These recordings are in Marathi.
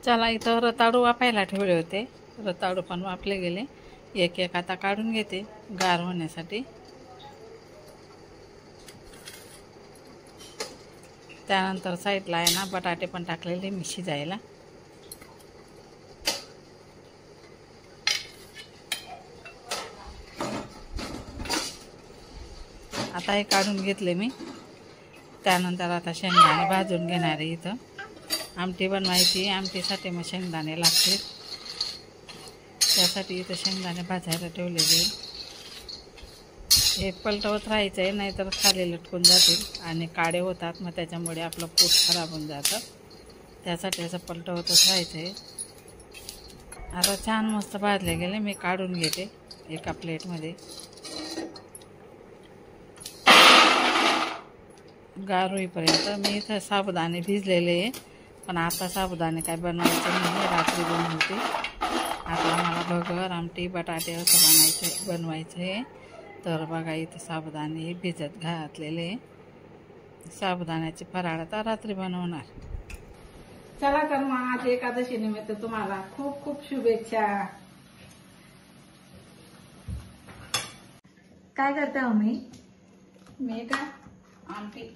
चला इथं रताळू वाफायला ठेवले होते. रताळू पण वाफले गेले. एक एक आता काढून घेते गार होण्यासाठी. त्यानंतर साईडला आहे ना बटाटे पण टाकलेले मी शिजायला. आता हे काढून घेतले मी. त्यानंतर आता शेंगदाणे भाजून घेणार आहे. इथं आमटी बनवायची. आमटीसाठी मग शेंगदाणे लागते. त्यासाठी इथं शेंगदाणे भाजायला ठेवलेले. हे पलटवत राहायचं आहे, नाहीतर खाली लटकून जातील आणि काळे होतात. मग त्याच्यामुळे आपलं पोट खराब होऊन जातं. त्यासाठी असं पलटवतच राहायचं आहे. आता छान मस्त भाजले गेले. मी काढून घेते एका प्लेटमध्ये. गार होईपर्यंत मी इथं साबुदाणे भिजलेले आहे. पण आता साबुदाणे काय बनवायचे नाही, रात्री बनवते. आता आम्हाला भगर आमटी बटाटे असं बनवायचं आहे. तर बघा इथं साबुदाणे भिजत घातलेले. साबुदाण्याची फराळ आता रात्री बनवणार. चला तर मग आज एकादशी निमित्त तुम्हाला खूप खूप शुभेच्छा. काय करता मम्मी? मी का आमटी.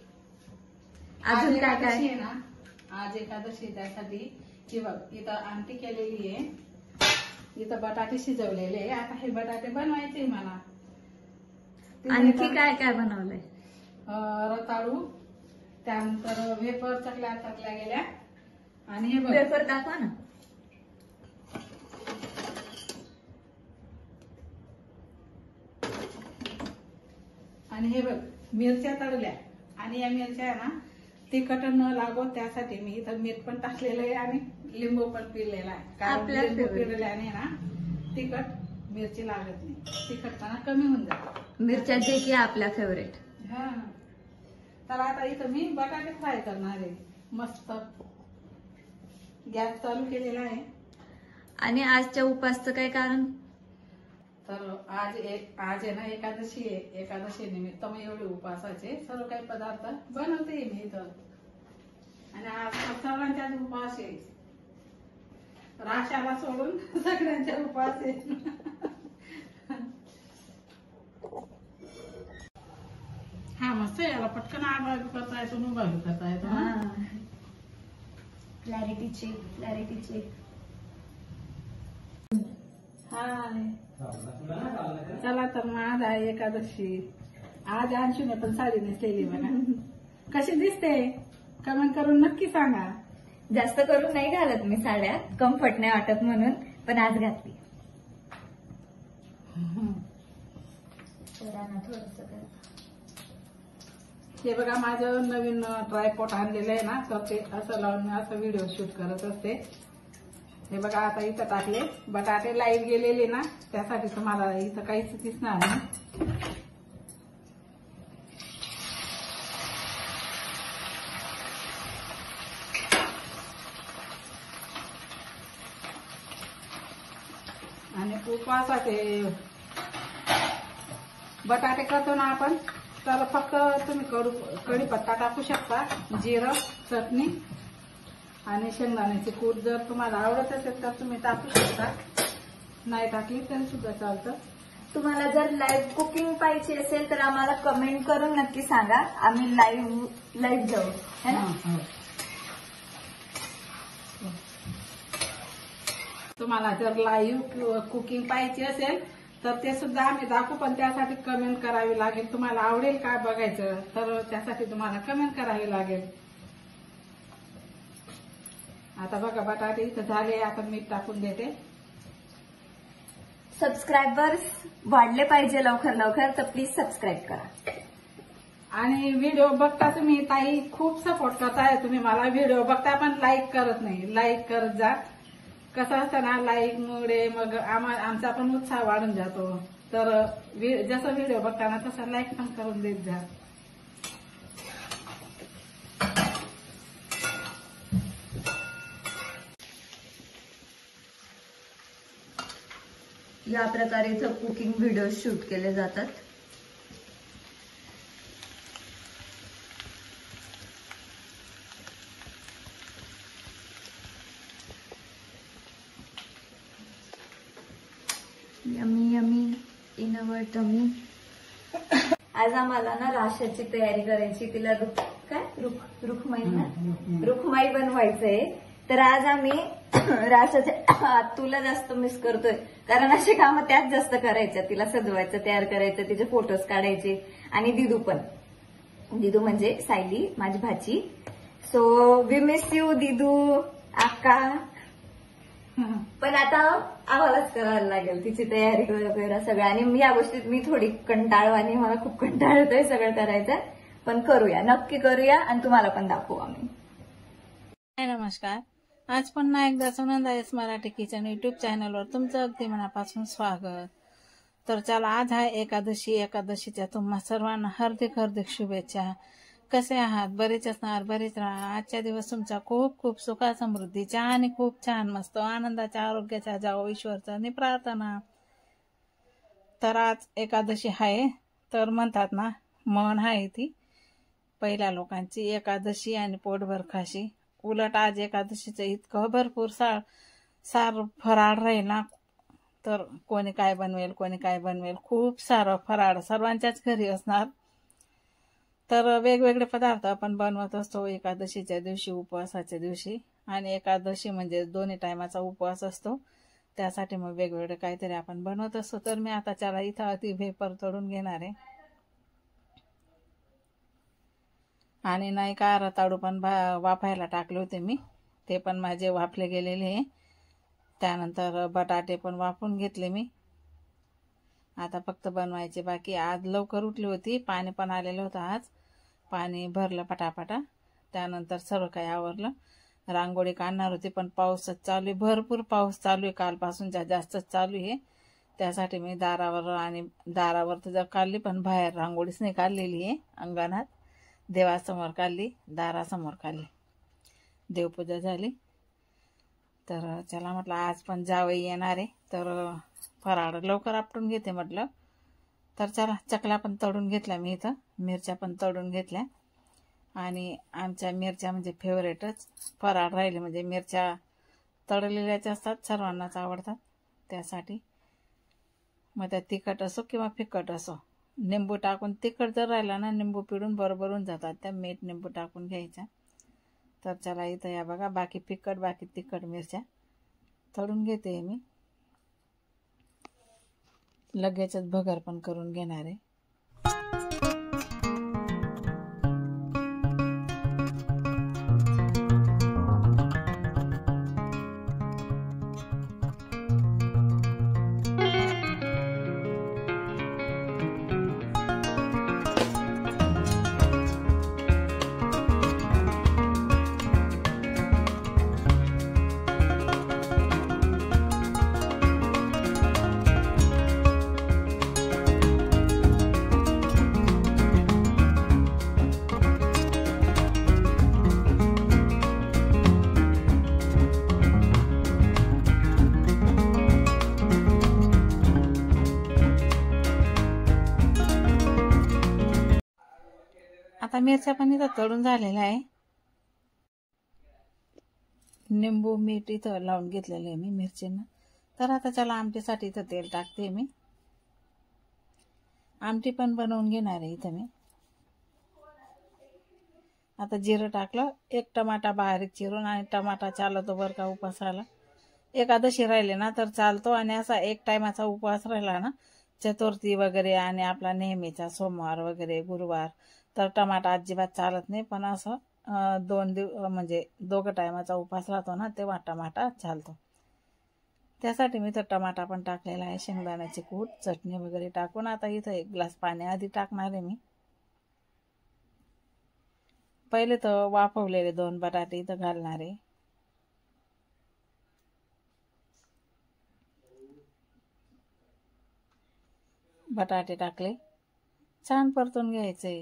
अजून काय काय आहे ना आज एकादशी, त्यासाठी ही बघ इथं आमटी केलेली आहे. इथं बटाटे शिजवलेले आहे. आता हे बटाटे बनवायचे मला. आणखी काय काय बनवलंय? रताळू, त्यानंतर वेफर चकल्या टाकल्या गेल्या. आणि हे बघ वेफर दाखवा ना. आणि हे बघ मिरच्या तळल्या. आणि या मिरच्या आहे ना तिखट न लागो त्यासाठी मी इथं मीठ पण टाकलेलं आहे आणि लिंबू पण पिळलेला आहे. कारण लिंबू पिळल्याने ना तिखट मिरची लागत नाही, तिखटपणा कमी होऊन जातो. मिरच्या जे की आपल्या फेवरेट. हा. तर आता इथं मी बटाटे फ्राय करणार आहे. मस्त गॅस चालू केलेला आहे. आणि आजच्या उपासचं काय कारण? तर आज आहे ना एकादशी आहे. एकादशी निमित्त मग एवढे उपासाचे सर्व काही पदार्थ बनवते मी इथं. आणि आज सर्वांच्याच उपवास आहे. राशाला सोडून सगळ्यांच्या उपवास आहे. हा मस्त याला पटकन आग करता येतो, उभा करता येतो. Clarity check, clarity check. Hi. चला तर मग आज आहे एकादशी. आज अंशूने पण साडी नेसलेली बघा. कशी दिसते कमेंट करून नक्की सांगा. जास्त करून नाही घालत मी साड्या, कम्फर्ट नाही वाटत म्हणून, पण आज घातली. हे बघा माझं नवीन ट्रायपॉड आणलेलं आहे ना, तर ते असं लावून असं व्हिडिओ शूट करत असते. हे बघा आता इथं टाकले बटाटे. लाईट गेलेले ना त्यासाठी तुम्हाला इथं काहीच दिसणार नाही. आणि उपवासाचे बटाटे करतो ना आपण, तर फक्त तुम्ही कढीपत्ता टाकू शकता, जिरं, चटणी आणि शेंगदाण्याची कूट. जर तुम्हाला आवडत असेल तर तुम्ही टाकू शकता, नाही टाकली तरी सुद्धा चालतं. तुम्हाला जर लाईव्ह कुकिंग पाहिजे असेल तर आम्हाला कमेंट करून नक्की सांगा. आम्ही लाईव्ह जाऊ है ना. तुम्हाला जर लाईव्ह कुकिंग पाहिजे असेल तर ते सुद्धा आम्ही दाखवू, पण त्यासाठी कमेंट करावी लागेल. तुम्हाला आवडेल काय बघायचं तर त्यासाठी तुम्हाला कमेंट करावी लागेल. आता बघा बटाटे इथं झाले. आता मीठ टाकून देते. सबस्क्रायबर्स वाढले पाहिजे लवकर लवकर, तर प्लीज सबस्क्राईब करा. आणि व्हिडिओ बघता तुम्ही ताई खूप सपोर्ट करताय. तुम्ही मला व्हिडिओ बघता पण लाईक करत नाही. लाईक करत जा. कसं असतं ना लाईक मुळे मग आमचा पण उत्साह वाढून जातो. तर जसं व्हिडिओ बघताना तसं लाईक पण करून देत जा. या प्रकारे इथं कुकिंग व्हिडिओ शूट केले जातात. Yummy yummy in our tummy. आज आम्हाला ना राशाची तयारी करायची. तिला रुखमाई बनवायचंय. तर आज आम्ही राशाचे तुला जास्त मिस करतोय कारण अशी कामं त्याच जास्त करायच्या. तिला सजवायचं, तयार करायचं, तिचे फोटोज काढायचे. आणि दिदू पण, दिदू म्हणजे सायली माझी भाची. सो वी मिस यू दिदू आका. पण आता आम्हालाच करायला लागेल तिची तयारी वगैरे सगळं. आणि या गोष्टीत मी थोडी कंटाळवाणी, मला खूप कंटाळ येतोय सगळं करायचं. पण करूया, नक्की करूया आणि तुम्हाला पण दाखवू आम्ही. नमस्कार. आज पुन्हा एकदा सुनंदास मराठी किचन युट्यूब चॅनलवर तुमचं अगदी मनापासून स्वागत. तर चला, आज आहे एकादशी. एकादशीच्या तुम्हा सर्वांना हार्दिक हार्दिक शुभेच्छा. कसे आहात? बरेच असणार, बरेच राहा. आजच्या दिवस तुमचा खूप खूप सुखा समृद्धीच्या आणि खूप छान मस्त आनंदाच्या आरोग्याच्या जावो ईश्वरचरणी प्रार्थना. तर आज एकादशी आहे. तर म्हणतात ना, म्हण आहे ती पहिल्या लोकांची, एकादशी आणि पोटभर खाशी. उलट आज एकादशीचं इतकं भरपूर सार फराळ राहील ना. तर कोणी काय बनवेल, कोणी काय बनवेल, खूप सारं फराळ सर्वांच्याच घरी असणार. तर वेगवेगळे पदार्थ आपण बनवत असतो एकादशीच्या दिवशी, उपवासाच्या दिवशी. आणि एकादशी म्हणजे दोन्ही टायमाचा उपवास असतो, त्यासाठी मग वेगवेगळे काहीतरी आपण बनवत असतो. तर मी आता त्याला इथं ती वेपर तळून घेणार आहे. आणि नाही का, रताळू पण वाफायला टाकले होते मी, ते पण माझे वाफले गेलेले आहे. त्यानंतर बटाटे पण वाफून घेतले मी. आता फक्त बनवायचे बाकी. आज लवकर उठली होती, पाणी पण आलेलं होतं. आज पाणी भरलं पटापटा. त्यानंतर सर्व काही आवरलं. रांगोळी काढणार होती पण पाऊसच चालू आहे, भरपूर पाऊस चालू आहे, कालपासून जास्तच चालू आहे. त्यासाठी मी दारावर तर काढली पण बाहेर रांगोळीच नाही काढलेली आहे. अंगणात देवासमोर काढली, दारासमोर काढली. देवपूजा झाली. तर चला म्हटलं, आज पण जावई येणार आहे तर फराळ लवकर आपटून घेते म्हटलं. तर चला, चकल्या पण तळून घेतल्या मी इथं, मिरच्या पण तळून घेतल्या. आणि आमच्या मिरच्या म्हणजे फेवरेटच. फराळ राहिले म्हणजे मिरच्या तळलेल्याच असतात, सर्वांनाच आवडतात. त्यासाठी मग त्या तिखट असो किंवा फिकट असो, निंबू टाकून, तिखट जर राहिला ना निंबू पिळून बरोबरून जातात त्या. मीठ निंबू टाकून घ्यायच्या. तर चला, इथं या बघा, बाकी फिकट बाकी तिखट मिरच्या तळून घेते मी. लगेचच भगर पण करून घेणार आहे. आता मिरच्या पण इथं तळून झालेल्या आहे. निंबू मीठ इथं लावून घेतलेलं आहे मी मिरचींना. तर आता चला, आमटीसाठी इथं तेल टाकते मी. आमटी पण बनवून घेणार आहे इथं मी. आता जिरं टाकलं, एक टमाटा बारीक चिरून. आणि टमाटा चालतो बरं का उपवासाला. एकादशी राहिले ना तर चालतो. आणि असा एक टायमाचा उपवास राहिला ना, चतुर्थी वगैरे आणि आपला नेहमीचा सोमवार वगैरे, गुरुवार, तर टमाटा अजिबात चालत नाही. पण असं 2 म्हणजे 2 टायमाचा उपवास राहतो ना, तेव्हा टमाटा चालतो. त्यासाठी मी तर टमाटा पण टाकलेला आहे. शेंगदाण्याचे कूट, चटणी वगैरे टाकून. आता इथं 1 ग्लास पाणी आधी टाकणार आहे मी. पहिले तर वाफवलेले 2 बटाटे इथं घालणार आहे. बटाटे टाकले, छान परतून घ्यायचे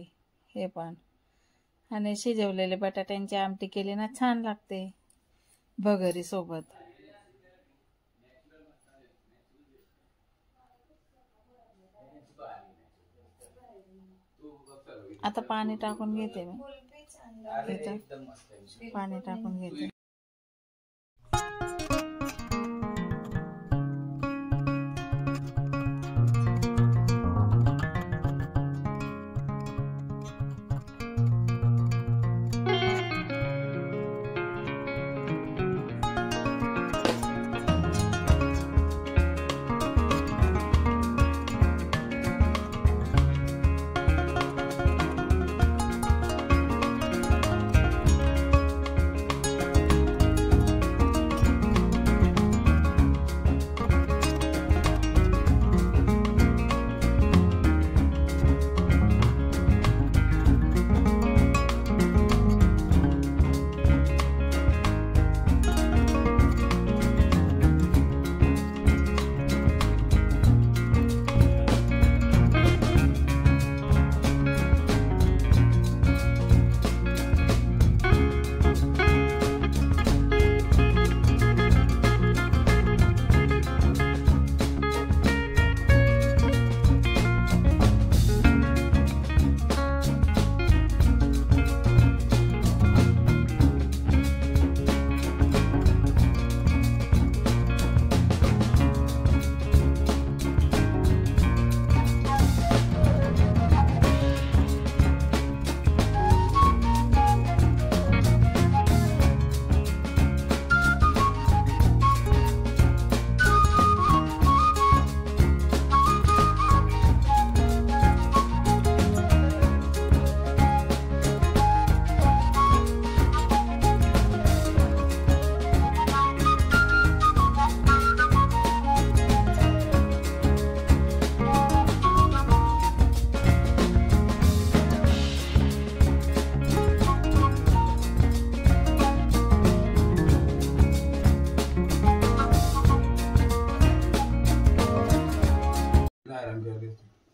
हे पण. आणि शिजवलेले बटाट्यांची आमटी केली ना, छान लागते भगरी सोबत. आता पाणी टाकून घेते मी. पाणी टाकून घेते.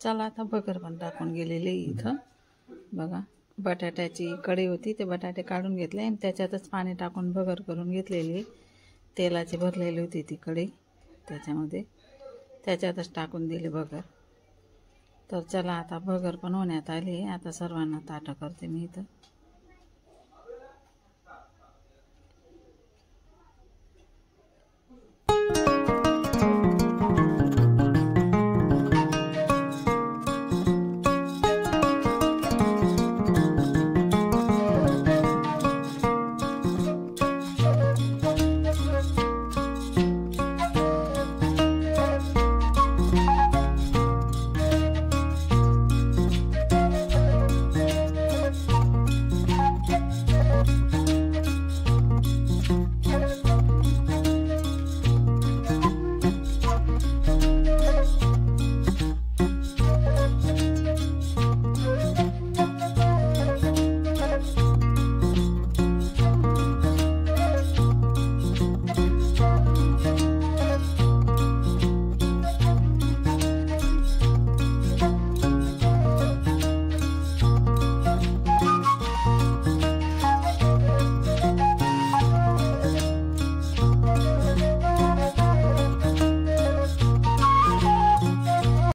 चला आता भगर पण टाकून गेलेले इथं बघा. बटाट्याची कढई होती, ते बटाटे काढून घेतले आणि त्याच्यातच पाणी टाकून भगर करून घेतलेली. तेलाची भरलेली होती ती कढई, त्याच्यामध्ये त्याच्यातच टाकून दिले भगर. तर चला आता भगर पण होण्यात आली. आता सर्वांना ताटं करते मी इथं.